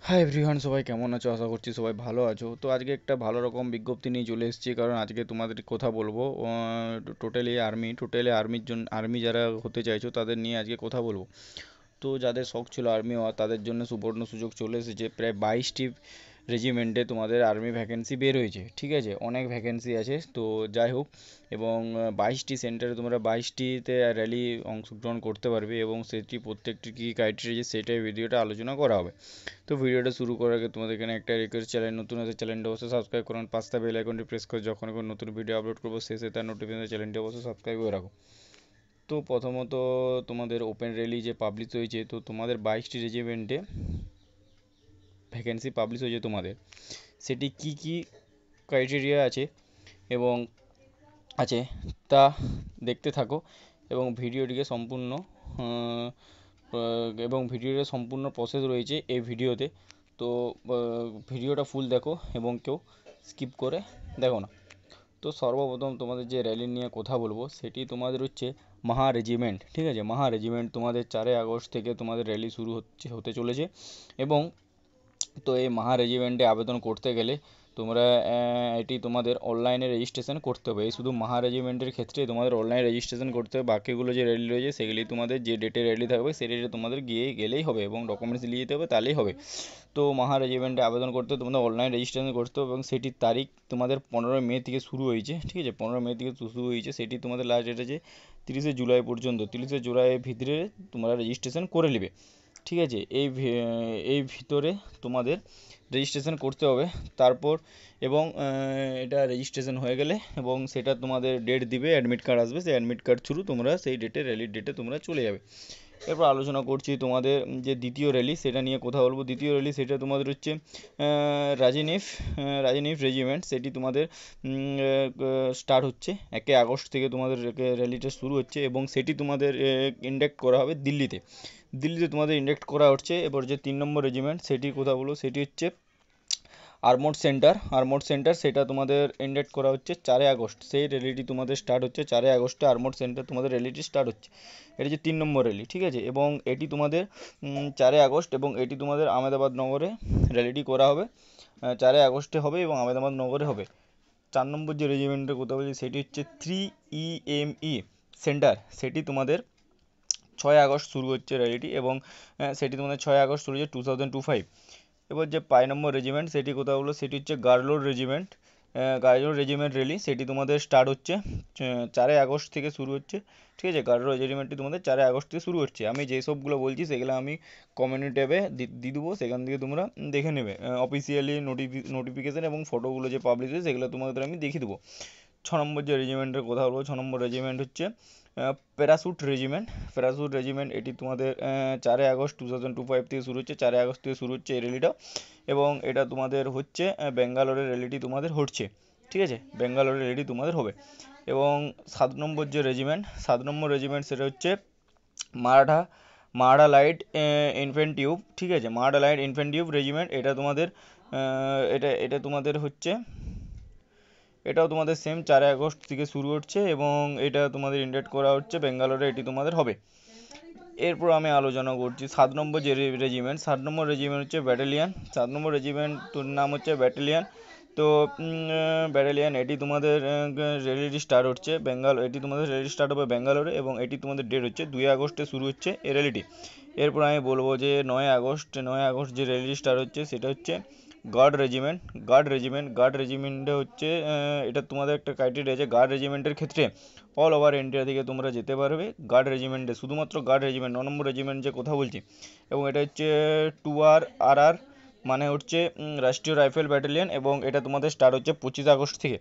Hi everyone, সবাই কেমন আছো? আশা করছি সবাই ভালো আছো। তো আজকে একটা ভালো রকম বিজ্ঞপ্তি নিয়ে চলে এসেছি, কারণ আজকে তোমাদের কথা বলবো আর্মির জন্য, আর্মি যারা হতে চাইছো তাদের নিয়ে আজকে কথা বলবো। তো যাদের শখ ছিল আর্মি হওয়ার, তাদের জন্য সুবর্ণ সুযোগ চলে এসেছে। প্রায় 22টি রেজিমেন্টে তোমাদের আর্মি ভ্যাকেন্সি বের হয়েছে, ঠিক আছে? অনেক ভ্যাকেন্সি আছে, তো যাই হোক। এবং 22টি সেন্টারে তোমরা 22টিতে র্যালি অংশগ্রহণ করতে পারবে, এবং সেটি প্রত্যেকটি কী ক্রাইটেরিয়া সেটাই ভিডিওটা আলোচনা করা হবে। তো ভিডিওটা শুরু করার আগে তোমাদের এখানে একটা রিকোয়েস্ট, চ্যানেল নতুন আছে চ্যানেলটা অবশ্যই সাবস্ক্রাইব করুন, পাঁচটা বেল আইকনটি প্রেস করে যখন কোনো নতুন ভিডিও আপলোড করবো শেষে তার নোটিফিকেশন চ্যানেলটি অবশ্যই সাবস্ক্রাইব করে রাখো। তো প্রথমত তোমাদের ওপেন র্যালি যে পাবলিশ হয়েছে, তো তোমাদের 22টি রেজিমেন্টে ভ্যাকেন্সি পাবলিশ হয়েছে তোমাদের, সেটি কি কি ক্রাইটেরিয়া আছে এবং আছে তা দেখতে থাকো, এবং ভিডিওটিকে সম্পূর্ণ ভিডিওটা সম্পূর্ণ প্রসেস রয়েছে এই ভিডিওতে। তো ভিডিওটা ফুল দেখো এবং কেউ স্কিপ করে দেখো না। তো সর্বপ্রথম তোমাদের যে র্যালি নিয়ে কথা বলবো সেটি তোমাদের হচ্ছে মাহা রেজিমেন্ট, ঠিক আছে? মাহা রেজিমেন্ট তোমাদের 4 আগস্ট থেকে তোমাদের র্যালি শুরু হতে চলেছে। এবং তো এই মাহা রেজিমেন্টে আবেদন করতে গেলে তোমরা এটি তোমাদের অনলাইনে রেজিস্ট্রেশন করতে হবে। এই শুধু মাহা রেজিমেন্টের ক্ষেত্রে তোমাদের অনলাইন রেজিস্ট্রেশন করতে হবে। বাকিগুলো যে র্যালি রয়েছে সেগুলি তোমাদের যে ডেটে র্যালি থাকবে সেই ডেটে তোমাদের গেলেই হবে, এবং ডকুমেন্টস নিয়ে যেতে হবে, তাহলেই হবে। তো মাহা রেজিমেন্টে আবেদন করতে তোমাদের অনলাইন রেজিস্ট্রেশন করতে হবে, এবং সেটির তারিখ তোমাদের 15 মে থেকে শুরু হয়েছে, ঠিক আছে? 15 মে থেকে শুরু হয়েছে, সেটি তোমাদের লাস্ট ডেট আছে 30 জুলাই পর্যন্ত। 30 জুলাইয়ের ভিতরে তোমরা রেজিস্ট্রেশন করে নেবে, ঠিক আছে? এই ভিতরে তোমাদের রেজিস্ট্রেশন করতে হবে। তারপর এবং এটা রেজিস্ট্রেশন হয়ে গেলে এবং সেটা তোমাদের ডেট দিবে, অ্যাডমিট কার্ড আসবে, সেই অ্যাডমিট কার্ড থ্রু তোমরা সেই ডেটে, র্যালির ডেটে তোমরা চলে যাবে। এরপর আলোচনা করছি তোমাদের যে দ্বিতীয় র্যালি, সেটা নিয়ে কথা বলবো। দ্বিতীয় র্যালি সেটা তোমাদের হচ্ছে রাজীনিফ রেজিমেন্ট। সেটি তোমাদের স্টার্ট হচ্ছে 1 আগস্ট থেকে তোমাদের র্যালিটা শুরু হচ্ছে, এবং সেটি তোমাদের ইন্ডাক্ট করা হবে দিল্লিতে। তোমাদের ইন্ডাক্ট করা হচ্ছে। এবার যে 3 নম্বর রেজিমেন্ট সেটির কথা বলো, সেটি হচ্ছে আর্মড সেন্টার। সেটা তোমাদের ইন্ডাক্ট করা হচ্ছে 4 আগস্ট। সেই র্যালিটি তোমাদের স্টার্ট হচ্ছে 4 আগস্টে। আর্মড সেন্টার তোমাদের র্যালিটি স্টার্ট হচ্ছে। এটি হচ্ছে 3 নম্বর র্যালি, ঠিক আছে? এবং এটি তোমাদের 4 আগস্ট, এবং এটি তোমাদের আহমেদাবাদ নগরে র্যালিটি করা হবে। 4 আগস্টে হবে এবং আহমেদাবাদ নগরে হবে। 4 নম্বর যে রেজিমেন্টের কথা বলছি সেটি হচ্ছে 3EME সেন্টার। সেটি তোমাদের 6 আগস্ট শুরু হচ্ছে র্যালিটি, এবং সেটি তোমাদের 6 আগস্ট শুরু হচ্ছে 2025। এবার যে 5 নম্বর রেজিমেন্ট সেটি কোথাও হলো, সেটি হচ্ছে গার্লোর রেজিমেন্ট। গার্লোর রেজিমেন্ট র্যালি সেটি তোমাদের স্টার্ট হচ্ছে 4 আগস্ট থেকে শুরু হচ্ছে, ঠিক আছে? গার্লোর রেজিমেন্টটি তোমাদের 4 আগস্ট থেকে শুরু হচ্ছে। আমি যেই সবগুলো বলছি সেগুলো আমি কমিউনিটি ট্যাবে দিয়ে দেবো, সেখান থেকে তোমরা দেখে নেবে। অফিসিয়ালি নোটিফিকেশান এবং ফটোগুলো যে পাবলিশ হয়েছে সেগুলো তোমাদের আমি দেখিয়ে দেবো। 6 নম্বর যে রেজিমেন্টের কথা বলবো, 6 নম্বর রেজিমেন্ট হচ্ছে প্যারাশুট রেজিমেন্ট। এটি তোমাদের 4 আগস্ট 2025 থেকে শুরু হচ্ছে। 4 আগস্ট থেকে শুরু হচ্ছে এই র্যালিটা, এবং এটা তোমাদের হচ্ছে ব্যাঙ্গালোরের র্যালিটি তোমাদের হচ্ছে, ঠিক আছে? ব্যাঙ্গালোরের র্যালি তোমাদের হবে। এবং 7 নম্বর সেটা হচ্ছে মারাঠা মারাঠা লাইট ইনফ্যান্ট্রি, ঠিক আছে? Maratha light infantry regiment. এটা তোমাদের এটা তোমাদের হচ্ছে, এটাও তোমাদের সেম 4 আগস্ট থেকে শুরু হচ্ছে, এবং এটা তোমাদের ইন্ডাক্ট করা হচ্ছে ব্যাঙ্গালোরে, এটি তোমাদের হবে। এরপর আমি আলোচনা করছি 7 নম্বর যে রেজিমেন্ট। 7 নম্বর রেজিমেন্ট হচ্ছে ব্যাটালিয়ান। 7 নম্বর রেজিমেন্টর নাম হচ্ছে ব্যাটালিয়ান। তো ব্যাটালিয়ান এটি তোমাদের র্যালিটি স্টার্ট হচ্ছে এটি তোমাদের র্যালি স্টার্ট হবে ব্যাঙ্গালোরে, এবং এটি তোমাদের ডেট হচ্ছে 2 আগস্টে শুরু হচ্ছে এই র্যালিটি। এরপর আমি বলবো যে 9 আগস্ট যে র্যালি স্টার্ট হচ্ছে সেটা হচ্ছে গার্ড রেজিমেন্টে হচ্ছে এটা তোমাদের একটা ক্রাইটেরিয়া আছে। গার্ড রেজিমেন্টের ক্ষেত্রে অল ওভার ইন্ডিয়া থেকে তোমরা যেতে পারবে গার্ড রেজিমেন্টে, শুধুমাত্র গার্ড রেজিমেন্ট। 9 নম্বর রেজিমেন্ট যে কথা বলছি, এবং এটা হচ্ছে 2RRR, মানে হচ্ছে রাষ্ট্রীয় রাইফেল ব্যাটালিয়ন, এবং এটা তোমাদের স্টার্ট হচ্ছে 25 আগস্ট থেকে।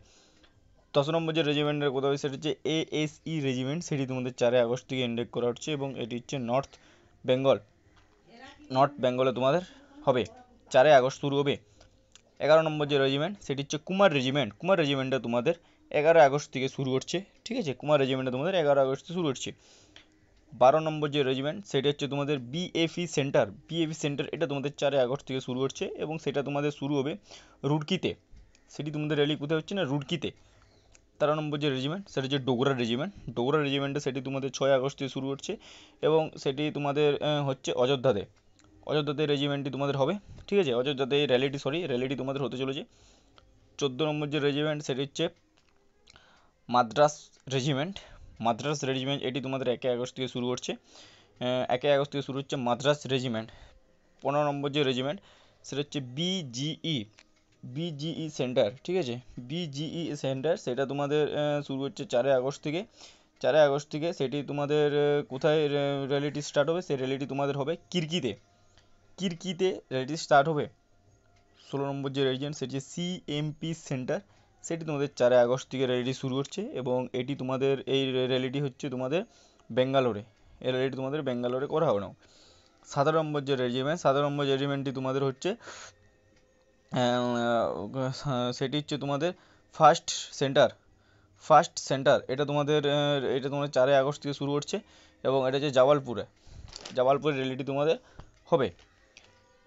10 নম্বর যে রেজিমেন্টের কথা বলছি সেটা হচ্ছে ASE রেজিমেন্ট। সেটি তোমাদের 4 আগস্ট থেকে ইন্ডেক্ট করা হচ্ছে, এবং এটি হচ্ছে বেঙ্গল নর্থ বেঙ্গলে তোমাদের হবে, 4 আগস্ট শুরু হবে। 11 নম্বর যে রেজিমেন্ট সেটি হচ্ছে কুমার রেজিমেন্টটা তোমাদের 11 আগস্ট থেকে শুরু হচ্ছে, ঠিক আছে? কুমার রেজিমেন্টটা তোমাদের 11 আগস্ট থেকে শুরু হচ্ছে। 12 নম্বর যে রেজিমেন্ট সেটা হচ্ছে তোমাদের BFE সেন্টার। এটা তোমাদের 4 আগস্ট থেকে শুরু হচ্ছে, এবং সেটা তোমাদের শুরু হবে রুড়কিতে। সেটি তোমাদের র্যালি কোথায় হচ্ছে না, রুড়কিতে। 13 নম্বর যে রেজিমেন্ট সেটা হচ্ছে ডোগরা রেজিমেন্টে সেটি তোমাদের 6 আগস্ট থেকে শুরু হচ্ছে, এবং সেটি তোমাদের হচ্ছে অযোধ্যাতে। অযোধ্যাতে রেজিমেন্টটি তোমাদের হবে, ঠিক আছে। অযোধ্যাতে র্যালিটি তোমাদের হতে চলেছে। 14 নম্বর যে রেজিমেন্ট সেটি হচ্ছে মাদ্রাস রেজিমেন্ট। এটি তোমাদের 1 আগস্ট থেকে শুরু হচ্ছে। 1 আগস্ট থেকে শুরু হচ্ছে মাদ্রাস রেজিমেন্ট। 15 নম্বর যে রেজিমেন্ট সেটা হচ্ছে বিজিই সেন্টার, ঠিক আছে। বিজিই সেন্টার সেটা তোমাদের শুরু হচ্ছে 4 আগস্ট থেকে। 4 আগস্ট থেকে সেটি তোমাদের কোথায় র্যালিটি স্টার্ট হবে? সেই র্যালিটি তোমাদের হবে কিরকিতে র্যালিটি স্টার্ট হবে। 16 নম্বর যে রেজিমেন্ট সেটি সিএমপি সেন্টার, সেটি তোমাদের 4 আগস্ট থেকে র্যালিটি শুরু হচ্ছে এবং এটি তোমাদের এই র্যালিটি হচ্ছে তোমাদের ব্যাঙ্গালোরে। এই র্যালিটি তোমাদের ব্যাঙ্গালোরে করা হবে না। 17 নম্বর যে রেজিমেন্টটি তোমাদের হচ্ছে সেটি হচ্ছে তোমাদের ফার্স্ট সেন্টার। এটা তোমাদের 4 আগস্ট থেকে শুরু হচ্ছে এবং এটা হচ্ছে জাবালপুরে র্যালিটি তোমাদের হবে।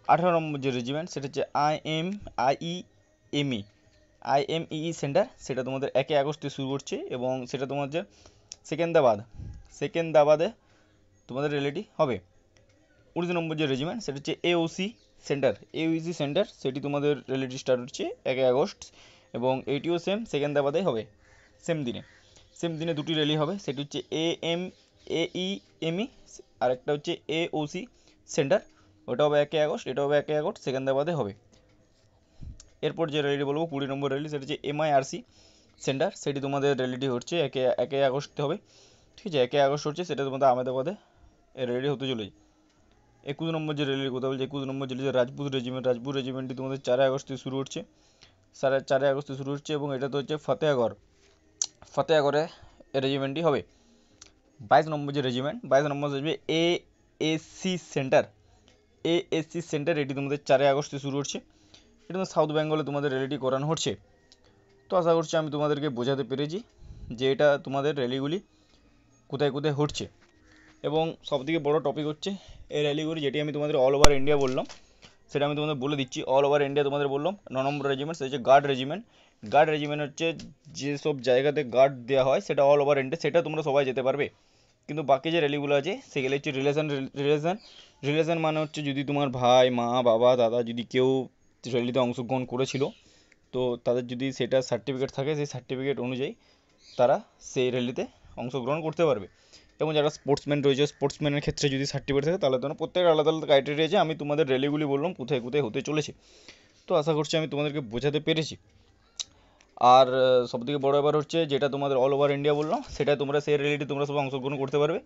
18 নম্বর যে রেজিমেন্ট সেটা হচ্ছে আইএমইই সেন্টার, সেটা তোমাদের 1 আগস্ট থেকে শুরু হচ্ছে এবং সেটা তোমাদের সেকেন্দ্রাবাদে তোমাদের র্যালিটি হবে। 19 নম্বর যে রেজিমেন্ট সেটা হচ্ছে এওসি সেন্টার, সেটি তোমাদের র্যালিটি স্টার্ট হচ্ছে 1 আগস্ট এবং এইটিও সেকেন্দ্রাবাদে হবে সেম দিনে দুটি র্যালি হবে। সেটি হচ্ছে এইএমই আর একটা হচ্ছে এওসি সেন্টার, ওটা হবে 1 আগস্ট, এটা হবে 1 আগস্ট, সেকেন্দ্রাবাদে হবে। এরপর যে র্যালিটি বলবো 20 নম্বর র্যালি সেটা হচ্ছে এমআইআরসি সেন্টার, সেটি তোমাদের র্যালিটি হচ্ছে 1 আগস্ট হবে, ঠিক আছে। 1 আগস্ট হচ্ছে, সেটা তোমাদের আহমেদাবাদে র্যালি হতে চলেছে। 21 নম্বর যে র্যালির কথা বলছি, 21 নম্বর র্যালি রাজপুত রেজিমেন্টটি তোমাদের 4 আগস্ট থেকে শুরু হচ্ছে। 4 আগস্ট থেকে শুরু হচ্ছে এবং এটা তো হচ্ছে ফতেহগড়ে রেজিমেন্টটি হবে। 22 নম্বর যে রেজিমেন্ট এএসসি সেন্টার, এটি তোমাদের 4 আগস্ট থেকে শুরু হচ্ছে। এটা তো সাউথ বেঙ্গলে তোমাদের র্যালিটি করানো হচ্ছে। তো আশা করছি আমি তোমাদেরকে বোঝাতে পেরেছি যে এটা তোমাদের র্যালিগুলি কোথায় হচ্ছে। এবং সবথেকে বড় টপিক হচ্ছে এই র্যালিগুলি, যেটি আমি তোমাদের অল ওভার ইন্ডিয়া বললাম সেটা আমি তোমাদের বলে দিচ্ছি। অল ওভার ইন্ডিয়া তোমাদের বললাম 9 নম্বর রেজিমেন্ট সেটা হচ্ছে গার্ড রেজিমেন্ট হচ্ছে যেসব জায়গাতে গার্ড দেওয়া হয় সেটা অল ওভার ইন্ডিয়া, সেটা তোমরা সবাই যেতে পারবে। কিন্তু বাকি যে র্যালিগুলো আছে সেগুলো হচ্ছে রিলেশন মানে হচ্ছে যদি তোমার ভাই, মা, বাবা, দাদা যদি কেউ র্যালিতে অংশগ্রহণ করেছিল, তো তাদের যদি সেটা সার্টিফিকেট থাকে, সেই সার্টিফিকেট অনুযায়ী তারা সেই র্যালিতে অংশগ্রহণ করতে পারবে। এবং যারা স্পোর্টসম্যান রয়েছে, স্পোর্টসম্যানের ক্ষেত্রে যদি সার্টিফিকেট থাকে তাহলে তোমার প্রত্যেকের আলাদা ক্রাইটেরিয়া আছে। আমি তোমাদের র্যালিগুলি বললাম কোথায় হতে চলেছে। তো আশা করছি আমি তোমাদেরকে বোঝাতে পেরেছি। আর সবথেকে বড় ব্যাপার হচ্ছে যেটা তোমাদের অল ওভার ইন্ডিয়া বললাম, সেটা তোমরা সেই র্যালিটি তোমরা সব অংশগ্রহণ করতে পারবে।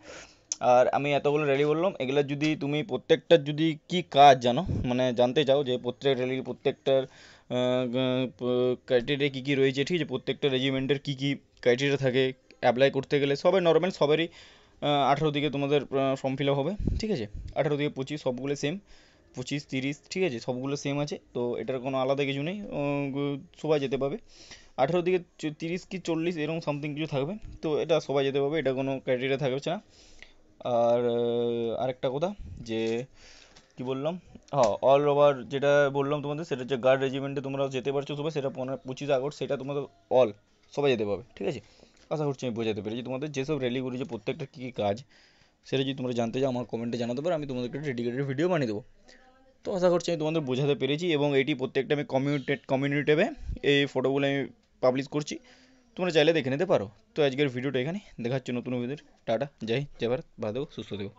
আর আমি এতগুলো র্যালি বললাম, এগুলো যদি তুমি প্রত্যেকটার যদি কি কাজ জানো, মানে জানতে চাও যে প্রত্যেক র্যালির প্রত্যেকটার ক্রাইটেরিয়া কী কী রয়েছে, ঠিক আছে, প্রত্যেকটা রেজিমেন্টের কী কী ক্রাইটেরিয়া থাকে অ্যাপ্লাই করতে গেলে, সবাই নর্মাল, সবারই 18 থেকে তোমাদের ফর্ম ফিল আপ হবে, ঠিক আছে। 18 থেকে 25 সবগুলো সেম, 25, 30, ঠিক আছে, সবগুলো সেম আছে। তো এটার কোনো আলাদা কিছু নেই, সবাই যেতে পাবে। 18 থেকে 30 কি 40 এরকম সামথিং কিছু থাকবে, তো এটা সবাই যেতে পারবে, এটা কোনো ক্রাইটেরিয়া থাকছে না। আর আরেকটা কথা যে কি বললাম, হ্যাঁ, অল ওভার যেটা বললাম তোমাদের সেটা হচ্ছে গার্ড রেজিমেন্টে তোমরা যেতে পারছো সবাই, সেটা 25 আগস্ট, সেটা তোমাদের সবাই যেতে পারবে, ঠিক আছে। আশা করছি আমি বোঝাতে পেরেছি। তোমাদের যেসব র্যালিগুলি যে প্রত্যেকটা কী কী কাজ সেটা যদি তোমরা জানতে চাও আমার কমেন্টে জানাতে পারো, আমি তোমাদেরকে ডেডিকেটেড ভিডিও বানিয়ে দেবো। তো আশা করছি আমি তোমাদের বোঝাতে পেরেছি এবং এটি প্রত্যেকটা আমি কমিউনিটি ট্যাবে এই ফটোগুলো আমি পাবলিশ করছি, তোমরা চাইলে দেখে নিতে পারো। তো আজকের ভিডিওটা এখানে দেখাচ্ছি নতুন ভিডিওর। টাটা, জয় ভারত, ভালো থেকো, সুস্থ থেকো।